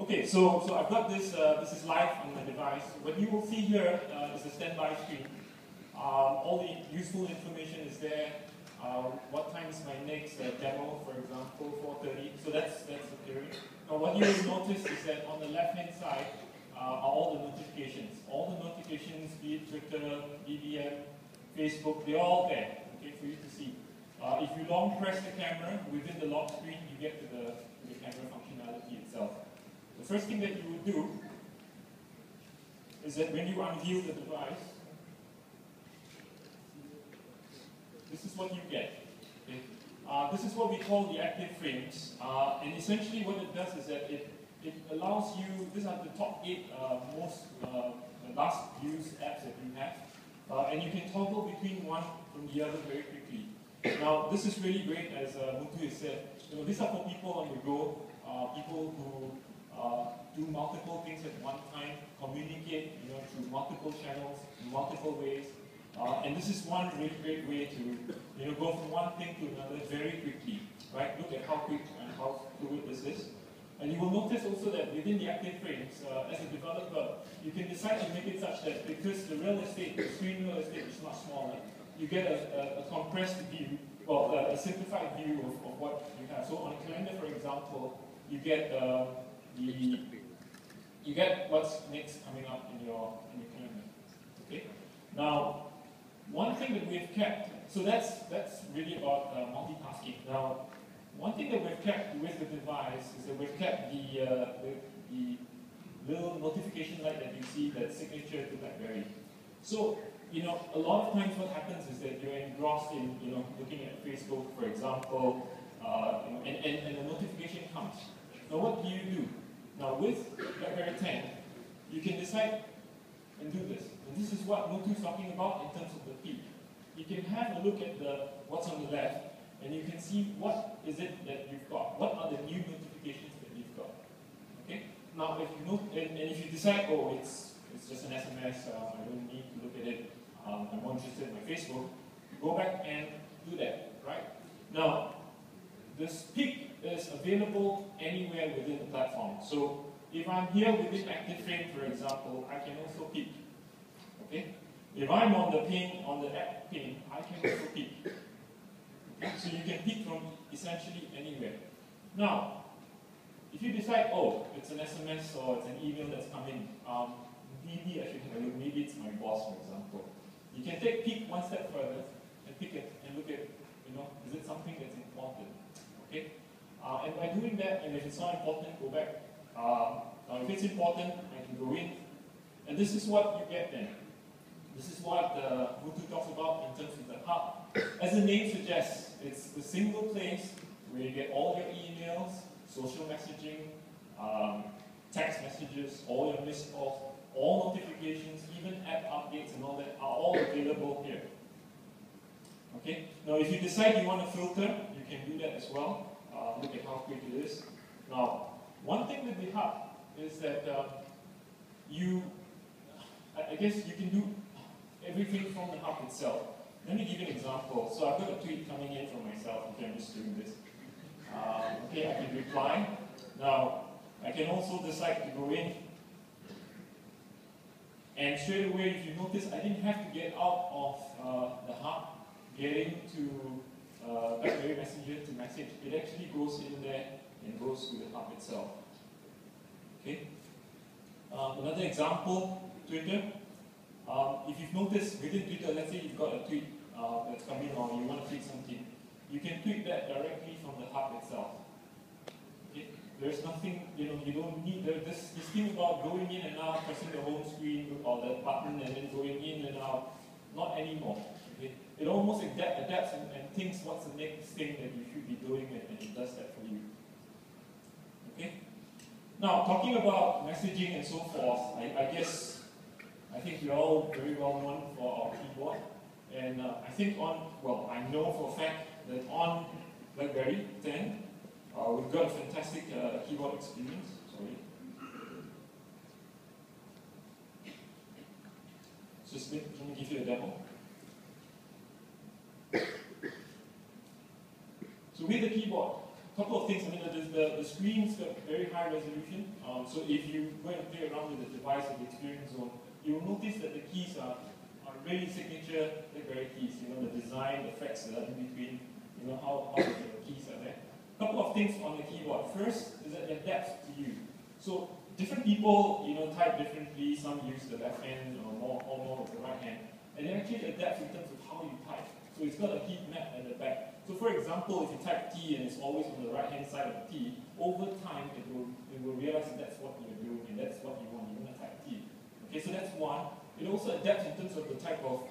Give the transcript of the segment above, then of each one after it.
Okay, so I've got this, this is live on my device. What you will see here is a standby screen. All the useful information is there. What time is my next demo, for example, 4:30. So that's appearing. Now what you will notice is that on the left-hand side are all the notifications. All the notifications, be it Twitter, BB10, Facebook, they're all there, okay, for you to see. If you long press the camera within the lock screen, you get to the camera functionality itself. The first thing that you would do is that when you unveil the device, this is what you get. Okay? This is what we call the active frames, and essentially what it does is that it allows you, these are the top 8 most last used apps that you have, and you can toggle between one from the other very quickly. Now this is really great, as Muthu has said. You know, these are for people on the go, people who do multiple things at one time, communicate, you know, through multiple channels, in multiple ways. And this is one really great way to, you know, go from one thing to another very quickly, right? Look at how quick and how fluid this is. And you will notice also that within the active frames, as a developer, you can decide to make it such that because the real estate, the screen real estate is much smaller, you get a compressed view, well, a simplified view of what you have. So on a calendar, for example, you get you get what's next coming up in your calendar. Okay. Now, one thing that we've kept, so that's really about multitasking. Now, one thing that we've kept with the device is that we've kept the little notification light that you see, that signature to Blackberry. So, you know, a lot of times what happens is that you're engrossed in, you know, looking at Facebook, for example, you know, and a notification comes. Now, what do you do? Now, with Blackberry 10, you can decide and do this. And this is what Muthu is talking about in terms of the peak. You can have a look at what's on the left, and you can see what is it that you've got. What are the new notifications that you've got? Okay. Now, if you look, and if you decide, oh, it's just an SMS, I don't need to look at it. I'm more interested in my Facebook. You go back and do that, right? Now, this peak is available anywhere within the platform. So if I'm here within Active Frame, for example, I can also peek. Okay? If I'm on the pane, on the app pane, I can also peek. Okay? So you can peek from essentially anywhere. Now, if you decide, oh, it's an SMS or it's an email that's coming, maybe I should have a look, maybe it's my boss, for example. You can take peek one step further and pick it and look at, you know, is it something that's important? Okay? And by doing that, and if it's not important, go back. If it's important, I can go in. And this is what you get then. This is what Muthu talks about in terms of the hub. As the name suggests, it's the single place where you get all your emails, social messaging, text messages, all your missed calls, all notifications, even app updates and all that are all available here. Okay? Now, if you decide you want to filter, you can do that as well. Look at how quick it is. Now, one thing with the hub is that I guess you can do everything from the hub itself. Let me give you an example. So I've got a tweet coming in from myself. Okay, I'm just doing this. Okay, I can reply. Now, I can also decide to go in. And straight away, if you notice, I didn't have to get out of the hub, getting to Blackberry Messenger to message. It actually goes in there and goes to the hub itself. Okay. Another example, Twitter. If you've noticed within Twitter, let's say you've got a tweet that's coming or you want to tweet something, you can tweet that directly from the hub itself. Okay. There's nothing, you know, you don't need, this thing about going in and out, pressing the home screen or the button and then going in and out, not anymore. Okay. It almost adapts and thinks what's the next thing that you should be doing, and it does that for you. Okay. Now, talking about messaging and so forth, I think you're all very well known for our keyboard. And I think I know for a fact that on Blackberry 10, we've got a fantastic keyboard experience. Sorry. Just let me give you a demo. So with the keyboard, couple of things. I mean, the screen's got very high resolution. So if you go and play around with the device at the experience zone, you will notice that the keys are really signature Blackberry keys. You know, the design, the effects that are in between. You know how the keys are there. A couple of things on the keyboard. First is that it adapts to you. So different people, you know, type differently. Some use the left hand or more with the right hand, and it actually adapts in terms of how you type. So it's got a heat map at the back. So for example, if you type T and it's always on the right hand side of the T, over time it will realize that that's what you're doing and that's what you want. You want to type T. Okay, so that's one. It also adapts in terms of the type of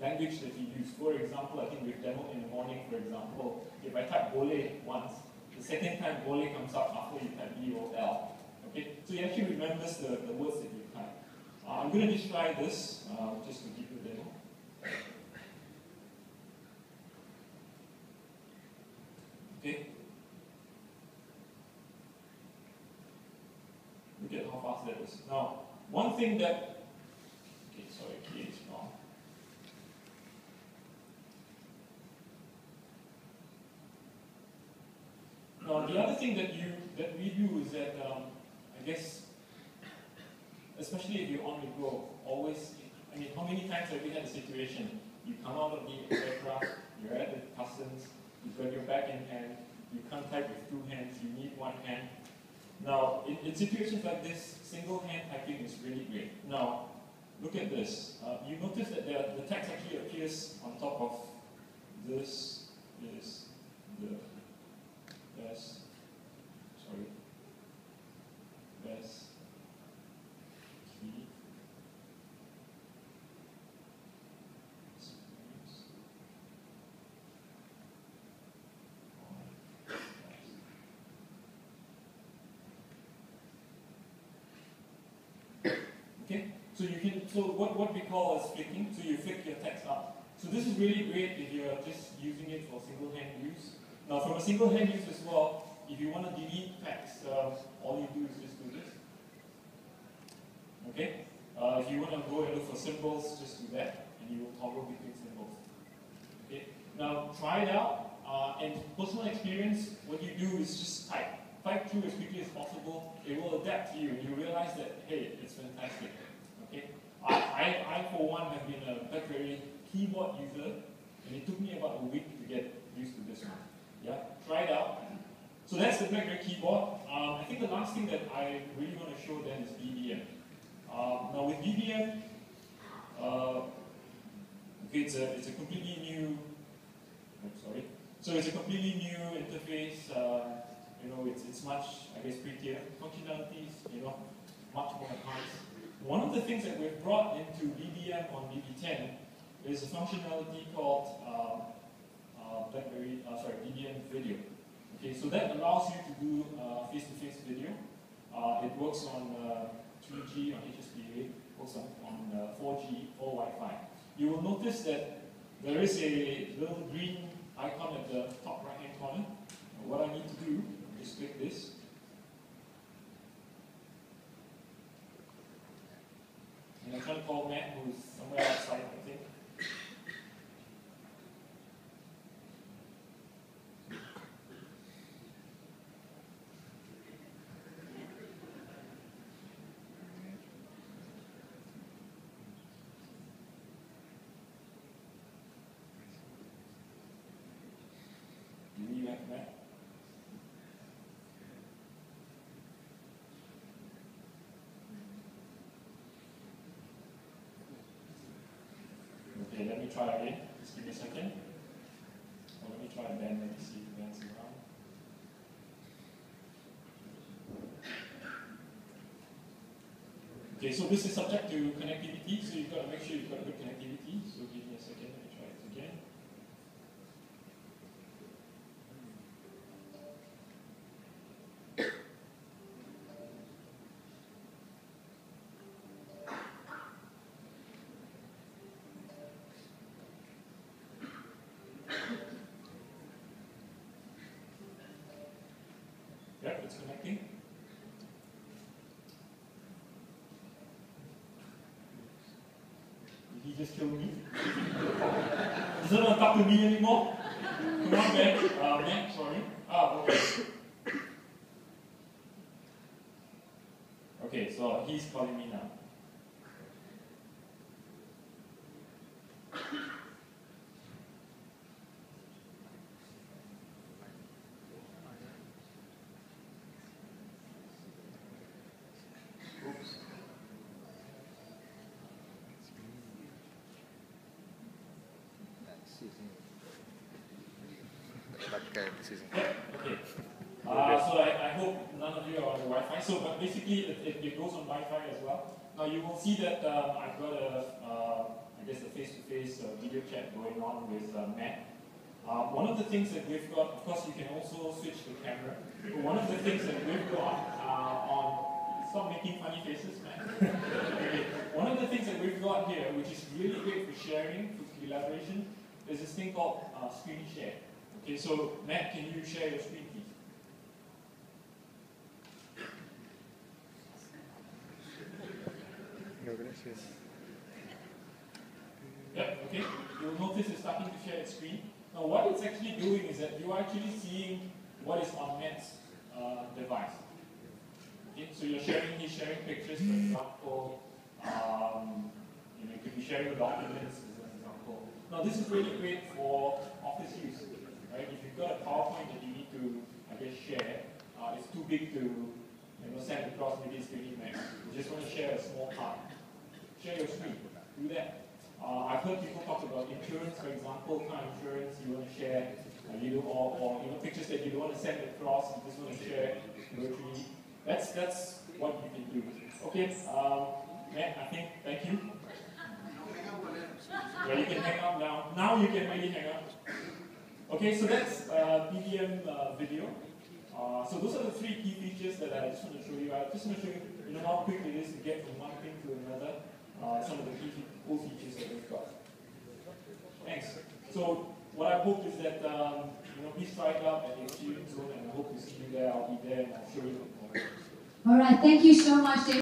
language that you use. For example, I think we've demoed in the morning, for example, if I type bole once, the second time bole comes up after you type B or L. Okay, so it actually remembers the words that you type. I'm going to just try this, just to give you a demo. Okay. Look at how fast that is. Now, one thing that, okay, sorry, key is wrong. Now, the other thing that we do is that, I guess, especially if you're on the go, always, I mean, how many times have we had a situation? You come out of the aircraft, you're at the customs, you've got your back in hand, you can't type with two hands, you need one hand. Now, in situations like this, single hand typing is really great. Now, look at this. You notice that the text actually appears on top of this is the best, key okay, so you can, so what we call as flicking, so you flick your text up. So this is really great if you're just using it for single hand use. Now from a single hand use as well, if you want to delete text, all you do is just do this. Okay? If you want to go and look for symbols, just do that, and you will toggle between symbols. Okay? Now try it out, and personal experience, what you do is just type. Type through as quickly as possible. It will adapt to you, and you realize that, hey, it's fantastic. Okay? I for one, have been a Blackberry keyboard user, and it took me about a week to get used to this one. Yeah? Try it out. So that's the Blackberry keyboard. I think the last thing that I really want to show then is BB10. Now with BB10, okay, it's a completely new. Sorry. So it's a completely new interface. You know, it's much, I guess, prettier. Functionalities, you know, much more enhanced. One of the things that we've brought into BB10 on BB10 is a functionality called BB10 video. Okay, so that allows you to do face-to-face video. It works on 3G, on HSPA, works on 4G or Wi-Fi. You will notice that there is a little green icon at the top right-hand corner. What I need to do is click this. And I'm trying to call Matt, who's somewhere outside, I think. Matt. Okay, let me try again. Just give me a second. Or let me try Ben. Let me see if Ben's around. Okay, so this is subject to connectivity, so you've got to make sure you've got good connectivity. So give me a second. Let me try it again. Yep, it's connecting. Did he just kill me? Does not want to talk to me anymore? not there. Matt, sorry. Okay. Okay, so he's calling me now. Oops. Okay, this is Okay. So I hope none of you are on the Wi-Fi. So, but basically it goes on Wi-Fi as well. Now you will see that I've got I guess a face-to-face video chat going on with Matt. One of the things that we've got, of course, you can also switch the camera. But one of the things that we've got stop making funny faces, Matt. Okay. One of the things that we've got here, which is really great for sharing, for collaboration, is this thing called screen share. Okay, so Matt, can you share your screen, please? Yeah, okay. You'll notice it's starting to share its screen. Now what it's actually doing is that you're actually seeing what is on Matt's device. Okay, so he's sharing pictures, for example. You could be sharing documents as an example. Now this is really great for office use. Right? If you've got a PowerPoint that you need to, I guess, share, it's too big to send across, maybe it's 20 megs. You just want to share a small part. Share your screen. Do that. I've heard people talk about insurance, for example, car insurance. You want to share, or pictures that you don't want to send across. You just want to share virtually. That's what you can do. Okay, Matt, I think. Thank you. Yeah, you can hang up now. Now you can really hang up. Okay, so that's BBM video. So those are the three key features that I just want to show you. I just want to show you, how quick it is to get from one thing to another. Some of the cool features that we've got. Thanks. So what I hope is that please try it out at your student zone, and I hope to see you there. I'll be there, and I'll show you more. All right. Thank you so much, Damian.